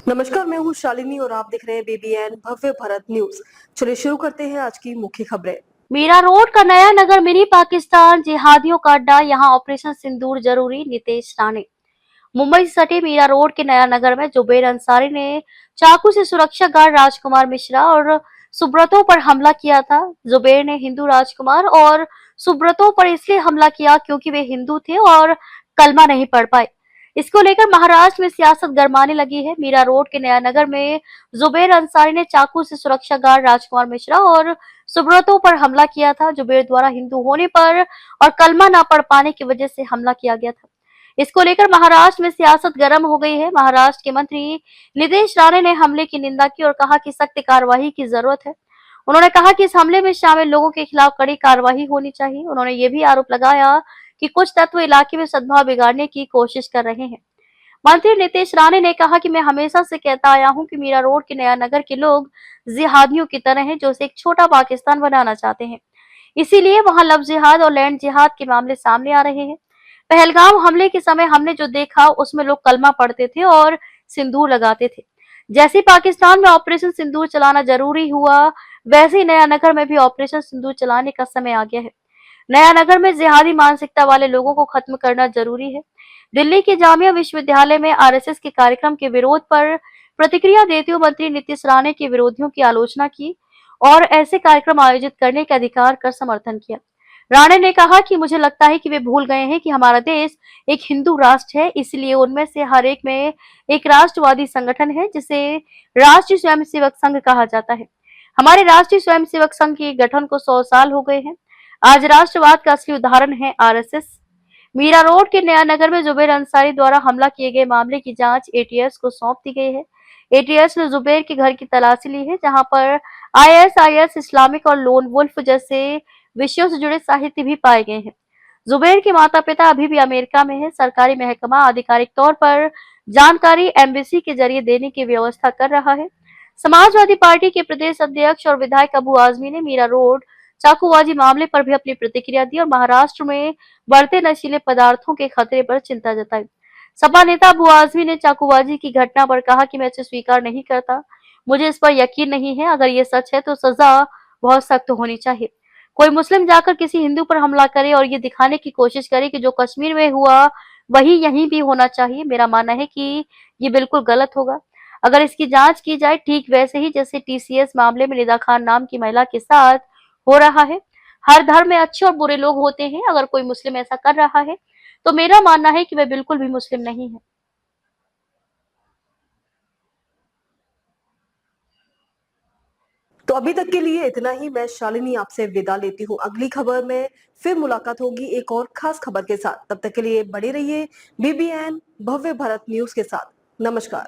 नमस्कार, मैं हूँ शालिनी और आप देख रहे हैं बीबीएन भव्य भारत न्यूज। चलिए शुरू करते हैं आज की मुख्य खबरें। मीरा रोड का नया नगर मिनी पाकिस्तान, जिहादियों का अड्डा, यहाँ ऑपरेशन सिंदूर जरूरी, नीतीश राणे। मुंबई से सटे मीरा रोड के नया नगर में जुबेर अंसारी ने चाकू से सुरक्षा गार्ड राजकुमार मिश्रा और सुब्रतों पर हमला किया था। जुबेर ने हिंदू राजकुमार और सुब्रतों पर इसलिए हमला किया क्योंकि वे हिंदू थे और कलमा नहीं पढ़ पाए। इसको लेकर महाराष्ट्र में सियासत गरमाने लगी है। मीरा रोड के नया नगर में जुबेर अंसारी ने चाकू से सुरक्षा गार्ड राजकुमार मिश्रा और सुब्रतों पर हमला किया था। जुबेर द्वारा हिंदू होने पर और कलमा ना पढ़ पाने की वजह से हमला किया गया था। इसको लेकर महाराष्ट्र में सियासत गर्म हो गई है। महाराष्ट्र के मंत्री नीतीश राणे ने हमले की निंदा की और कहा कि सख्त कार्रवाई की जरूरत है। उन्होंने कहा कि इस हमले में शामिल लोगों के खिलाफ कड़ी कार्रवाई होनी चाहिए। उन्होंने ये भी आरोप लगाया कि कुछ तत्व इलाके में सद्भाव बिगाड़ने की कोशिश कर रहे हैं। मंत्री नीतीश राणे ने कहा कि मैं हमेशा से कहता आया हूं कि मीरा रोड के नया नगर के लोग जिहादियों की तरह हैं, जो एक छोटा पाकिस्तान बनाना चाहते हैं। इसीलिए वहां लव जिहाद और लैंड जिहाद के मामले सामने आ रहे हैं। पहलगाम हमले के समय हमने जो देखा उसमें लोग कलमा पढ़ते थे और सिंदूर लगाते थे। जैसे ही पाकिस्तान में ऑपरेशन सिंदूर चलाना जरूरी हुआ, वैसे ही नया नगर में भी ऑपरेशन सिंदूर चलाने का समय आ गया है। नया नगर में जिहादी मानसिकता वाले लोगों को खत्म करना जरूरी है। दिल्ली के जामिया विश्वविद्यालय में आरएसएस के कार्यक्रम के विरोध पर प्रतिक्रिया देते हुए मंत्री नीतीश राणे के विरोधियों की आलोचना की और ऐसे कार्यक्रम आयोजित करने के अधिकार का समर्थन किया। राणे ने कहा कि मुझे लगता है कि वे भूल गए हैं कि हमारा देश एक हिंदू राष्ट्र है, इसलिए उनमें से हर एक में एक राष्ट्रवादी संगठन है जिसे राष्ट्रीय स्वयंसेवक संघ कहा जाता है। हमारे राष्ट्रीय स्वयंसेवक संघ के गठन को 100 साल हो गए हैं। आज राष्ट्रवाद का असली उदाहरण है आरएसएस। मीरा रोड के नया नगर में जुबेर अंसारी द्वारा हमला किए गए मामले की जांच एटीएस को सौंप दी गई है। एटीएस ने जुबेर के घर की तलाशी ली है, जहां पर आईएसआईएस, इस्लामिक और लोन वुल्फ जैसे विषयों से जुड़े साहित्य भी पाए गए हैं। जुबेर के माता पिता अभी भी अमेरिका में है। सरकारी महकमा आधिकारिक तौर पर जानकारी एम्बेसी के जरिए देने की व्यवस्था कर रहा है। समाजवादी पार्टी के प्रदेश अध्यक्ष और विधायक अबू आजमी ने मीरा रोड चाकूबाजी मामले पर भी अपनी प्रतिक्रिया दी और महाराष्ट्र में बढ़ते नशीले पदार्थों के खतरे पर चिंता जताई। सपा नेता अबू आजमी ने चाकूबाजी की घटना पर कहा कि मैं इसे स्वीकार नहीं करता। मुझे इस पर यकीन नहीं है। अगर ये सच है तो सजा बहुत सख्त होनी चाहिए। कोई मुस्लिम जाकर किसी हिंदू पर हमला करे और ये दिखाने की कोशिश करे कि जो कश्मीर में हुआ वही यहीं भी होना चाहिए, मेरा मानना है कि ये बिल्कुल गलत होगा। अगर इसकी जांच की जाए ठीक वैसे ही जैसे टीसीएस मामले में निदा खान नाम की महिला के साथ हो रहा है। हर धर्म में अच्छे और बुरे लोग होते हैं। अगर कोई मुस्लिम ऐसा कर रहा है तो मेरा मानना है कि वह बिल्कुल भी मुस्लिम नहीं है। तो अभी तक के लिए इतना ही। मैं शालिनी आपसे विदा लेती हूँ। अगली खबर में फिर मुलाकात होगी एक और खास खबर के साथ। तब तक के लिए बने रहिए बीबीएन भव्य भारत न्यूज के साथ। नमस्कार।